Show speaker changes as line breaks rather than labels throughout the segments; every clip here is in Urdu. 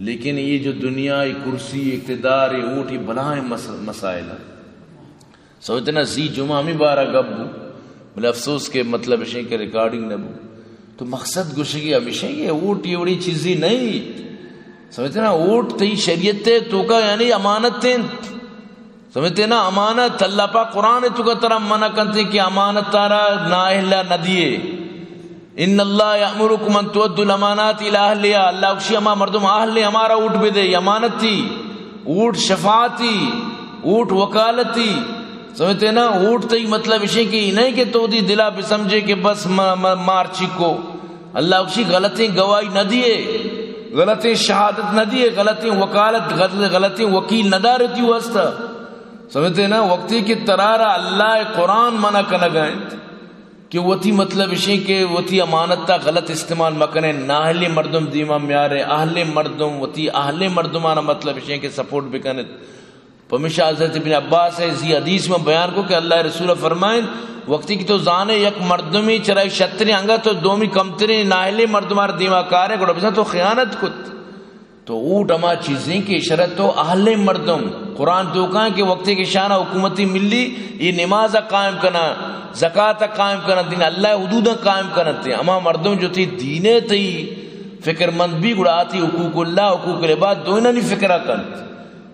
لیکن یہ جو دنیا کرسی اقتدار اونٹ یہ بلائیں مسائل ہیں سمجھتے نا سی جمعہ ہمیں بارہ گبو بلے افسوس کے مطلب اشیں کے ریکارڈنگ نہ بو تو مقصد گوشگی ہمیشہ یہ اونٹ یہ بڑی چیزی نہیں سمجھتے نا اونٹ تی شریعت تو کا یعنی امانت سمجھتے نا امانت اللہ پاک قرآن تو کا طرح منع کرتے کہ امانت تارا نااہل نہ دیے ان اللہ یامرکم ان تؤدوا الامانات الی اہلها اللہ اکشی اما مردم اہل ہمارا اونٹ بھی دے امانت تھی اونٹ شفاعتی اونٹ وکالتی سمجھتے نا اونٹ تی مطلب اسے کہ نہیں کہ تو دی دلا بھی سمجھے کہ بس مار چکو اللہ اکشی غلطیں گواہی نہ دیے غلطیں شہادت نہ دیے غلطیں وکالت غلطیں وکیل نہ دارتی واسطہ سمجھتے نا وقتی کی ترارا اللہ قرآن منع کرنا گئے کہ وہ تھی مطلب اسے کہ وہ تھی امانت تا غلط استعمال مکنے ناہل مردم دیما میارے اہل مردم وہ تھی اہل مردمانہ مطلب اسے کہ سپورٹ بکنے پمیشہ حضرت ابن عباس ہے اسی حدیث میں بیان کو کہ اللہ رسول فرمائیں وقتی کی تو زانے یک مردمی چرائی شتری انگا تو دومی کمتری ناہل مردمار دیما کارے گوڑا بسا تو خیانت کت تو اوٹ اما چیزیں کی اشارت تو اہل مردم قرآن تو کہاں کہ وقتی کی شانہ حکومتی ملی یہ نماز قائم کرنا زکاة قائم کرنا دین اللہ حدود قائم کرنا تھی اما مردم جو تھی دینے تھی فکر مند بھی گڑا آتی حقوق اللہ حقوق العباد دونوں نہیں فکرہ کرتی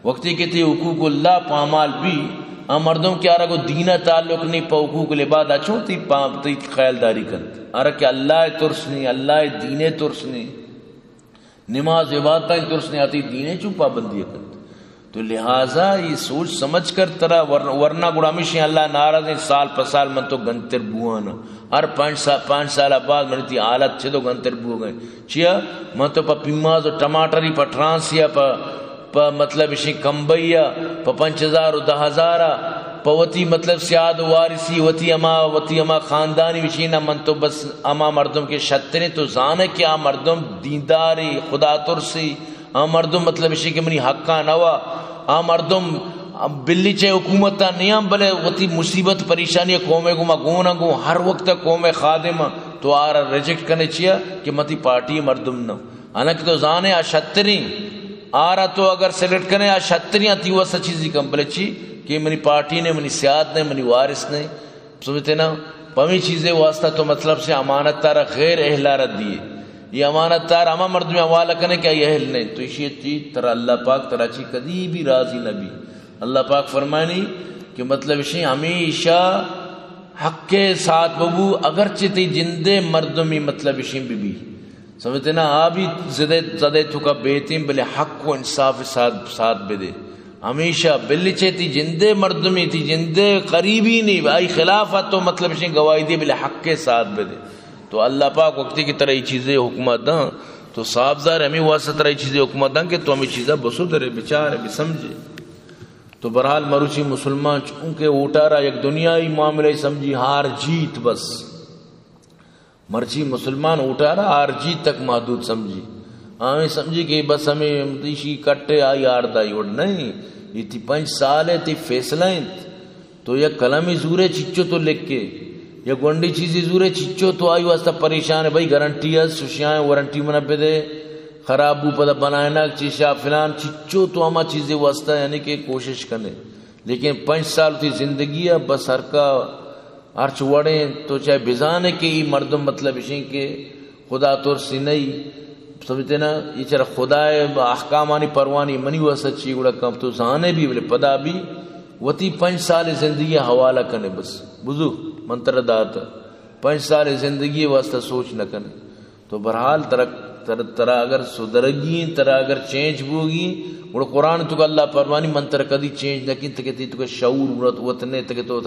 وقتی کی تھی حقوق اللہ پامال بھی اما مردم کیا رہا کو دینہ تعلق نہیں پا حقوق العباد اچھوں تی خیالداری کرتی ارہ کہ اللہ ترس نہیں اللہ دینے ترس نہیں نماز عبادتیں ترس نہیں آتی دینے چوں پابندی کرتی تو لہٰذا یہ سوچ سمجھ کر طرح ورنہ گڑامیشیں اللہ ناراض ہیں سال پر سال من تو گنتر بوانا ہر 5 سال بعد من تی حالت چھے تو گنتر بو گئے چیا من تو پا پیماز و ٹماٹری پا ٹرانسیا پا مطلب اشیں کمبئیا پا 5000 و 10,000 پا وطی مطلب سیاد و وارسی وطی اما خاندانی وشینا من تو بس اما مردم کے شتریں تو زانے کہ آ مردم دینداری خدا ترسی آ مردم مطلب اشی کہ منی حقا نوا آ مردم بلی چے حکومتا نیام بلے وطی مصیبت پریشانی قومے گو ما گونا گو ہر وقت قوم خادمہ تو آرہ ریجیکٹ کرنے چیا کہ متی پارٹی مردم نو حالانکہ تو زانے آ شتریں آرہ تو اگر سیلیکٹ کرنے آ شتریاں تھی وہ سا چیزی کم بلے چی کہ منی پارٹی نے منی سیاد نے منی وارث نے سمجھتے نا پمی چیزیں واسطہ تو مطلب سے امانت تارہ غیر اہلارت دیئے یہ امانت تارہ اما مرد میں حوالہ کرنے کیا یہ اہل نہیں تو اسی چیز ترہ اللہ پاک ترہ چی کدی بھی راضی نبی اللہ پاک فرمائنی کہ مطلب اسی ہمیشہ حق کے ساتھ ببو اگرچہ تی جندے مردمی مطلب اسی بھی سمجھتے نا آبی زدے تھکا بیتیم بلے حق و انصاف ساتھ بے دے ہمیشہ بلی چیتی جندے مردمی تھی جندے قریبی نہیں آئی خلافت تو مطلب اسی گواہی دی بلے حق کے ساتھ بے دے تو اللہ پاک وقتی کی طرح یہ چیزیں حکومت داں تو صاحب ظاہر ہمیں واسطہ طرح یہ چیزیں حکومت داں کہ تو ہمیں چیزیں بسو درے بچارے بھی سمجھے تو برحال مروچی مسلمان چونکہ اوٹا رہا یک دنیای معاملے سمجھی ہار جیت بس مرچی مسلمان اوٹا رہا ہار جیت تک محدود سمجھی ہمیں سمجھی کہ بس ہمیں دیشی کٹے آئی آردائی اور نہیں یہ تھی 5 سال ہے تھی فیصلیں تو یہ کلمی زورے چچو تو لکھ کے یہ گونڈی چیزی زورے چچو تو آئی واسطہ پریشان ہے بھائی گارنٹی ہے سوشیاں وارنٹی منا پہ دے خراب بو پتہ بنائنا چیشا فلان چچو تو ہما چیزیں واسطہ یعنی کہ کوشش کرنے لیکن 5 سال تھی زندگی ہے بس ہر کا ہر چوڑیں تو چاہے بزانے کے ہی مردم مطلب اسی کہ خدا طور سی نہیں سمجھتے نا یہ چرا خدا احکامانی پروانی منی ہوا سچی گوڑا کم تو زانے بھی بلے پدا بھی وطی 5 سال زندگی حوالہ کرنے بس بزو منتر داتا 5 سال زندگی واسطہ سوچ نہ کرنے تو برحال ترہ اگر سدرگی ترہ اگر چینج بوگی اور قرآن تو اللہ پروانی منتر کدی چینج نہ کی تکتی تو شعور وطنے تک تو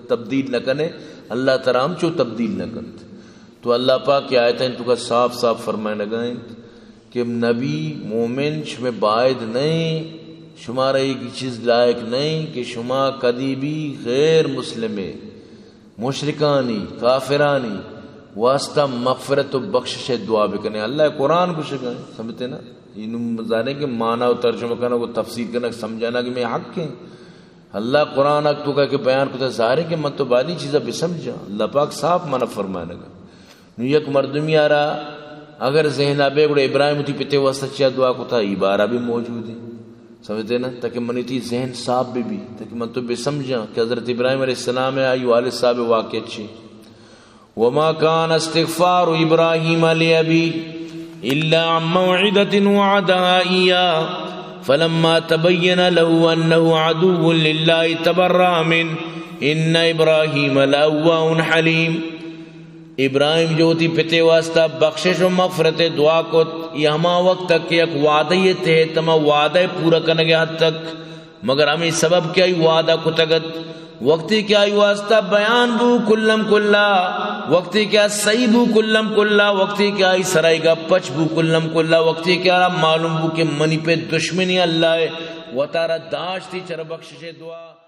تبدیل نہ کرنے اللہ ترہ ہم چو تبدیل نہ کرتے تو اللہ پاک کی آیتیں تو کا صاف صاف فرمائے لگائیں کہ نبی مومن شما باید نہیں شمارا ایک چیز لائق نہیں کہ شما کدی بھی غیر مسلمے مشرکانی کافرانی واسطہ مغفرت و بخشش دعا بکنے اللہ قرآن کو شکائیں سمجھتے نا انہوں جانے کہ معنی و ترجمہ کرنا کو تفسیر کرنا سمجھانا کہ میں حق ہیں اللہ قرآن حق تو کہا کہ بیان کو ظاہر ہے کہ من تو بادی چیزیں بھی سمجھا اللہ پاک صاف منع فرمائے لگا یک مردمی آ رہا اگر ذہن آبے گوڑے ابراہیم تھی پیتے واسطہ چیا دعا کو تھا عبارہ بھی موجود ہے سمجھتے نا تاکہ منی تھی ذہن صاحب بھی تاکہ من تو بھی سمجھا کہ حضرت ابراہیم علیہ السلام ہے آئی والد صاحب واقع اچھے وما كان استغفار ابراہیم لأبيه الا عن موعدة وعدها اياه فلما تبين له انه عدو لله تبرأ منه ان ابراہیم لأواه حلیم. ابراہیم جو تھی پتے واسطہ بخشش و مغفرت دعا کو یہ ہما وقت تک کہ ایک وعدہ یہ تھے تمہ وعدہ پورا کرنے کے حد تک مگر ہمیں سبب کیا ہی وعدہ کو تگت وقتی کیا ہی واسطہ بیان بو کلم کلا وقتی کیا صحیح بو کلم کلا وقتی کیا ہی سرائی گا پچ بو کلم کلا وقتی کیا معلوم بو کہ منی پہ دشمنی اللہ ہے و تارا داشتی چر بخشش دعا